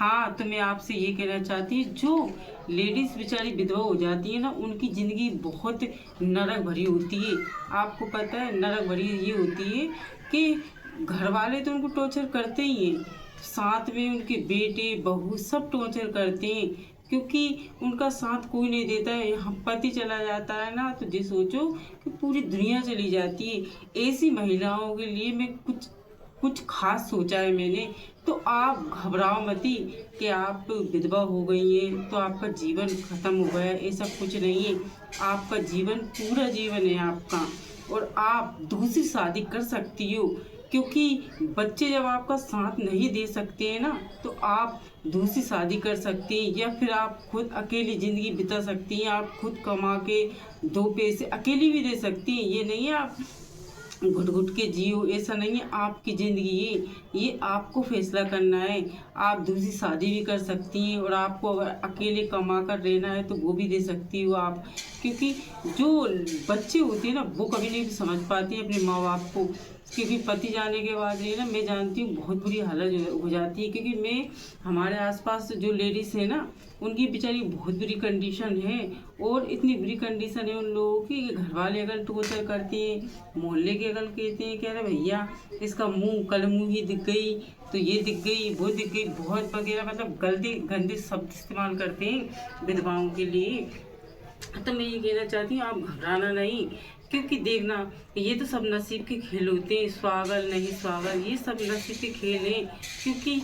हाँ, तो मैं आपसे ये कहना चाहती हूँ, जो लेडीज़ बेचारी विधवा हो जाती है ना, उनकी ज़िंदगी बहुत नरक भरी होती है। आपको पता है नरक भरी ये होती है कि घर वाले तो उनको टॉर्चर करते ही हैं, साथ में उनके बेटे बहू सब टॉर्चर करते हैं, क्योंकि उनका साथ कोई नहीं देता है। यहाँ पति चला जाता है ना, तो ये सोचो कि पूरी दुनिया चली जाती है। ऐसी महिलाओं के लिए मैं कुछ कुछ खास सोचा है मैंने। तो आप घबराओ मती कि आप विधवा हो गई हैं तो आपका जीवन खत्म हो गया, ऐसा कुछ नहीं है। आपका जीवन पूरा जीवन है आपका, और आप दूसरी शादी कर सकती हो, क्योंकि बच्चे जब आपका साथ नहीं दे सकते हैं ना, तो आप दूसरी शादी कर सकती हैं, या फिर आप खुद अकेली ज़िंदगी बिता सकती हैं। आप खुद कमा के दो पैसे अकेली भी दे सकती हैं। ये नहीं है आप घुट घुट के जियो, ऐसा नहीं है। आपकी ज़िंदगी है, ये आपको फैसला करना है। आप दूसरी शादी भी कर सकती हैं, और आपको अगर अकेले कमा कर रहना है तो वो भी दे सकती हो आप, क्योंकि जो बच्चे होते हैं ना, वो कभी नहीं समझ पाते हैं अपने माँ बाप को, क्योंकि पति जाने के बाद ये ना, मैं जानती हूँ बहुत बुरी हालत हो जाती है। क्योंकि मैं हमारे आसपास जो लेडीज़ है ना, उनकी बेचारी बहुत बुरी कंडीशन है, और इतनी बुरी कंडीशन है उन लोगों की कि घर वाले अगर टॉर्चर करते हैं, मोहल्ले के अगर कहते हैं कि अरे भैया इसका मुंह कल मुंह ही दिख गई, तो ये दिख गई वो दिख गई, बहुत वगैरह मतलब गंदे गंदे शब्द इस्तेमाल करते हैं विधवाओं के लिए। तो मैं ये कहना चाहती हूँ, आप घबराना नहीं, क्योंकि देखना ये तो सब नसीब के खेल होते हैं। स्वागल नहीं स्वागल, ये सब नसीब के खेल हैं, क्योंकि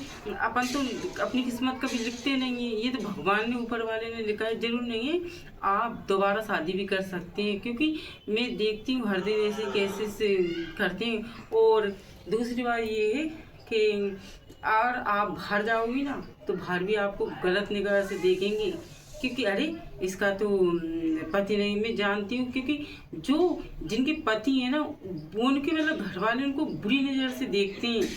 अपन तो अपनी किस्मत कभी लिखते नहीं हैं, ये तो भगवान ने ऊपर वाले ने लिखा है। जरूर नहीं है आप दोबारा शादी भी कर सकते हैं, क्योंकि मैं देखती हूँ हर दिन ऐसे कैसे से करते हैं। और दूसरी बात ये है कि अगर आप बाहर जाओगी ना, तो बाहर भी आपको गलत निगाह से देखेंगे, क्योंकि अरे इसका तो पति नहीं। मैं जानती हूँ, क्योंकि जो जिनके पति हैं ना, वो उनके मतलब घर वाले उनको बुरी नज़र से देखते हैं।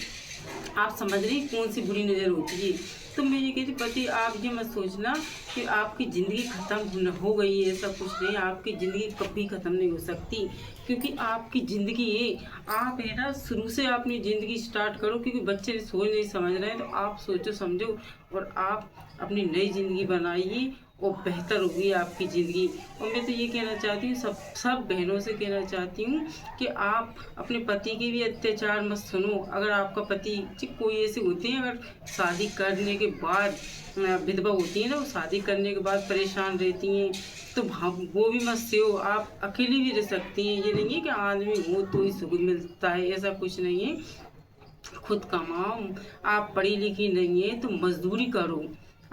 आप समझ रही कौन सी बुरी नज़र होती है। तो मैं ये कहती पति, आप ये मत सोचना कि आपकी ज़िंदगी ख़त्म हो गई है, ऐसा कुछ नहीं। आपकी ज़िंदगी कभी ख़त्म नहीं हो सकती, क्योंकि आपकी ज़िंदगी है। आप है ना, शुरू से अपनी ज़िंदगी स्टार्ट करो, क्योंकि बच्चे सोच नहीं समझ रहे हैं, तो आप सोचो समझो और आप अपनी नई ज़िंदगी बनाइए, और बेहतर होगी आपकी ज़िंदगी। और मैं तो ये कहना चाहती हूँ, सब बहनों से कहना चाहती हूँ कि आप अपने पति के भी अत्याचार मत सुनो। अगर आपका पति, कोई ऐसे होते हैं अगर शादी करने के बाद विधवा होती है ना, वो शादी करने के बाद परेशान रहती हैं, तो वो भी मत सहो। आप अकेली भी रह सकती हैं। ये नहीं है कि आदमी हो तो ही सुख मिलता है, ऐसा कुछ नहीं है। खुद कमाओ। आप पढ़ी लिखी नहीं है तो मजदूरी करो।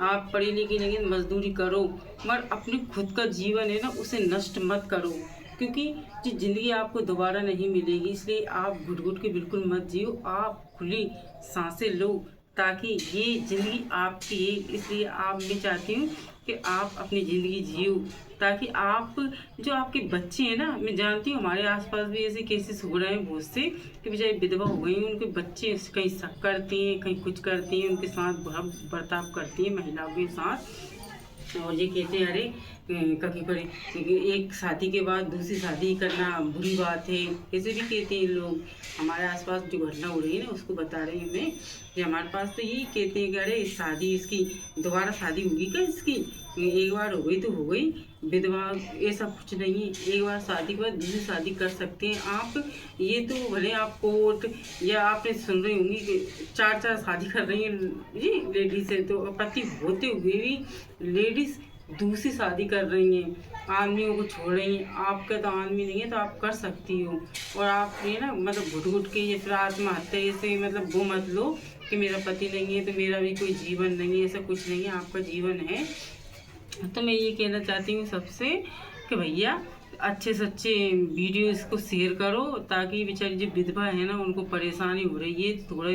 आप पढ़ी लिखी नहीं है तो मजदूरी करो, मगर अपने खुद का जीवन है ना, उसे नष्ट मत करो, क्योंकि जो ज़िंदगी आपको दोबारा नहीं मिलेगी। इसलिए आप घुट घुट के बिल्कुल मत जियो। आप खुली सांसें लो, ताकि ये ज़िंदगी आपकी है। इसलिए मैं चाहती हूँ कि आप अपनी ज़िंदगी जियो, ताकि आप, जो आपके बच्चे हैं ना, मैं जानती हूँ हमारे आसपास भी ऐसे केसेस हो रहे हैं बहुत से, कि बेचारे विधवा हो गई हैं, उनके बच्चे कहीं शक करते हैं, कहीं कुछ करते हैं, उनके साथ बुरा बर्ताव करती हैं महिलाओं के साथ, और ये कहते हैं अरे कभी कभी एक शादी के बाद दूसरी शादी करना बुरी बात है, ऐसे भी कहते हैं लोग। हमारे आसपास जो घटना हो रही है ना, उसको बता रही हूँ मैं, कि हमारे पास तो यही कहते हैं कि अरे शादी इसकी दोबारा शादी होगी क्या इसकी, एक बार हो गई तो हो गई। विधवा ऐसा कुछ नहीं है, एक बार शादी के बाद दूसरी शादी कर सकते हैं आप। ये तो भले आप कोर्ट या आपने सुन रही होंगी कि चार चार शादी कर रही हैं जी लेडीज़ है, तो पति होते हुए भी लेडीज़ दूसरी शादी कर रही हैं, आदमियों को छोड़ रही हैं। आपका तो आदमी नहीं है तो आप कर सकती हो। और आप ये ना मतलब घुट घुट के या फिर आत्महत्या से मतलब वो मत लो कि मेरा पति नहीं है तो मेरा भी कोई जीवन नहीं है, ऐसा कुछ नहीं है, आपका जीवन है। तो मैं ये कहना चाहती हूँ सबसे कि भैया अच्छे से अच्छे वीडियो इसको शेयर करो, ताकि बेचारी जो विधवा है ना, उनको परेशानी हो रही है, थोड़ा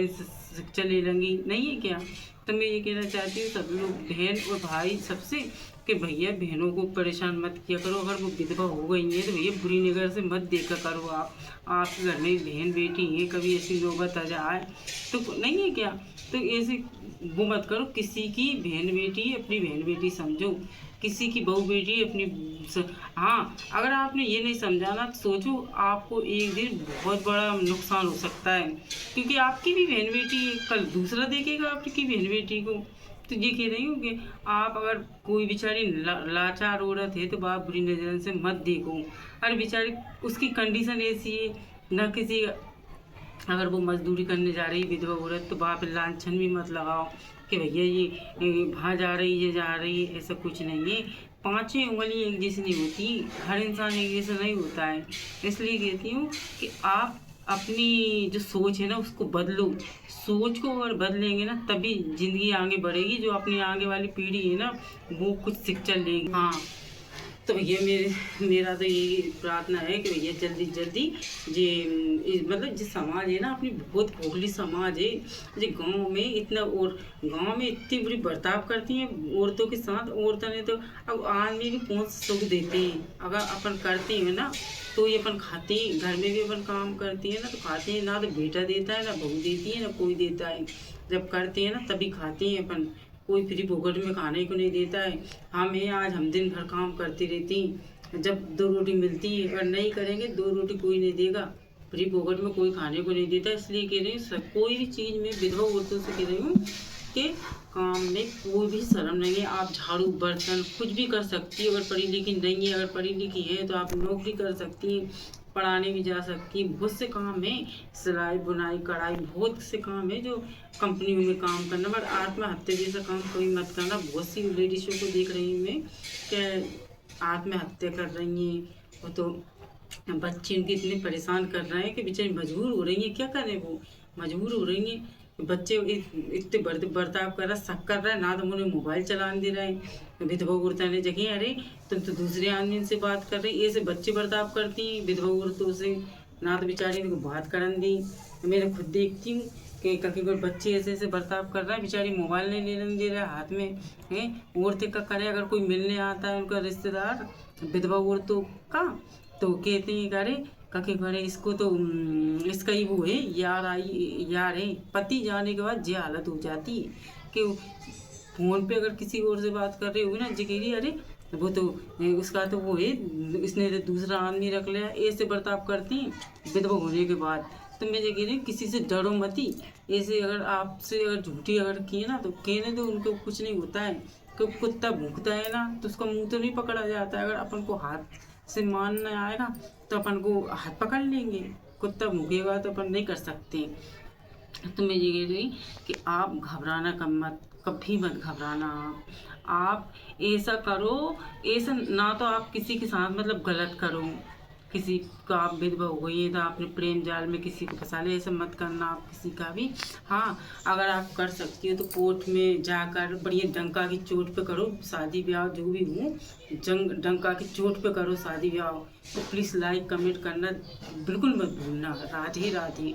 शिक्षा ले लेंगी, नहीं है क्या। तो मैं ये कहना चाहती हूँ सब लोग, बहन और भाई सबसे, कि भैया बहनों को परेशान मत किया करो। अगर वो विधवा हो गई है तो भैया बुरी नज़र से मत देखा करो। आपके घर में बहन बेटी है, कभी ऐसी नौबत आ जाए तो नहीं है क्या, तो ऐसे वो मत करो। किसी की बहन बेटी अपनी बहन बेटी समझो, किसी की बहू बेटी अपनी हाँ, अगर आपने ये नहीं समझा ना, तो सोचो आपको एक दिन बहुत बड़ा नुकसान हो सकता है, क्योंकि आपकी भी बहन बेटी है, कल दूसरा देखेगा आपकी बहन बेटी को। तो ये कह रही हूँ कि आप अगर कोई बेचारी लाचार औरत है तो आप बुरी नज़र से मत देखो। अरे बेचारी उसकी कंडीशन ऐसी है ना, किसी अगर वो मजदूरी करने जा रही विधवा औरत तो वहाँ पे लांछन भी मत लगाओ कि भैया ये वहाँ जा रही है जा रही है, ऐसा कुछ नहीं है। पांचों उंगली एक जैसी नहीं होती, हर इंसान एक जैसा नहीं होता है। इसलिए कहती हूँ कि आप अपनी जो सोच है ना उसको बदलो। सोच को अगर बदलेंगे ना तभी ज़िंदगी आगे बढ़ेगी। जो अपनी आगे वाली पीढ़ी है ना वो कुछ शिक्षा लेगी। हाँ, तो भैया मेरा तो यही प्रार्थना है कि भैया जल्दी जल्दी मतलब जो समाज है ना अपनी बहुत खोखली समाज है। जो गांव में इतना, और गांव में इतनी बुरी बर्ताव करती हैं औरतों के साथ। औरतों ने तो अब आदमी भी कौन सा सुख देते हैं। अगर अपन करते हैं ना तो ये अपन खाते हैं, घर में भी अपन काम करते हैं ना तो खाते हैं। ना तो बेटा देता है ना बहू देती है ना कोई देता है। जब करते हैं ना तभी खाते हैं अपन, कोई फ्री फोकट में खाने को नहीं देता है। हम दिन भर काम करती रहती हैं, जब 2 रोटी मिलती है, अगर नहीं करेंगे 2 रोटी कोई नहीं देगा। फ्री फोकट में कोई खाने को नहीं देता। इसलिए कह रही हूँ कोई भी चीज़ में विधवा औरतों से कह रही हूँ कि काम में कोई भी शर्म नहीं है। आप झाड़ू बर्तन कुछ भी कर सकती है। अगर पढ़ी लिखी नहीं है, अगर पढ़ी लिखी है तो आप नौकरी कर सकती हैं, पढ़ाने भी जा सकती हैं। बहुत से काम है, सिलाई बुनाई कढ़ाई, बहुत से काम है जो कंपनियों में काम करना। बट आत्महत्या जैसा काम कोई मत करना। बहुत सी लेडीज़ों को देख रही हूँ मैं कि आत्महत्या कर रही हैं। वो तो बच्चे उनके इतने परेशान कर रहे हैं कि बेचारी मजबूर हो रही हैं। क्या करें, वो मजबूर हो रही हैं। बच्चे इतने बर्ताव कर रहा, शक कर रहा है ना, तो उन्हें मोबाइल चलाने दे रहा है। विधवा औरतें ने जगह, अरे तुम तो दूसरे आदमी से बात कर रही, ऐसे बच्चे बर्ताव करती हैं विधवा औरतों से। ना तो बेचारी को बात करन दी। मैंने खुद देखती हूँ कि कभी कोई बच्चे ऐसे ऐसे बर्ताव कर रहा है, बेचारी मोबाइल नहीं लेने दे रहा है हाथ में है। औरतें का करे, अगर कोई मिलने आता है उनका रिश्तेदार विधवा औरतों का तो कहते हैं अरे कके घरे इसको तो इसका ही वो है यार है। पति जाने के बाद ये हालत हो जाती है कि फ़ोन पे अगर किसी और से बात कर रही होगी ना जिकेरी, अरे वो तो उसका तो वो है, इसने तो दूसरा आदमी रख लिया। ऐसे बर्ताव करती हैं विधवा होने के बाद। तो मैं ये कह रही हूँ किसी से डरो मती। ऐसे अगर आपसे अगर झूठी अगर किए ना तो कहने तो उनको कुछ नहीं होता है। क्योंकि कुत्ता भूखता है ना तो उसका मुँह तो नहीं पकड़ा जाता है। अगर अपन को हाथ से मारना आएगा तो अपन को हाथ पकड़ लेंगे, कुत्ता भूखेगा तो अपन नहीं कर सकते। तो मैं ये कह रही कि आप घबराना कम मत, कभी मत घबराना। आप ऐसा करो, ऐसा ना तो आप किसी के साथ मतलब गलत करो। किसी का आप विधवा हो गई है तो आपने प्रेम जाल में किसी को फंसा लिया, ऐसा मत करना आप किसी का भी। हाँ, अगर आप कर सकती हो तो कोर्ट में जाकर बढ़िया डंका की चोट पे करो शादी ब्याह, जो भी हो डंका की चोट पे करो शादी ब्याह। तो प्लीज़ लाइक कमेंट करना बिल्कुल मत भूलना। राधे राधे।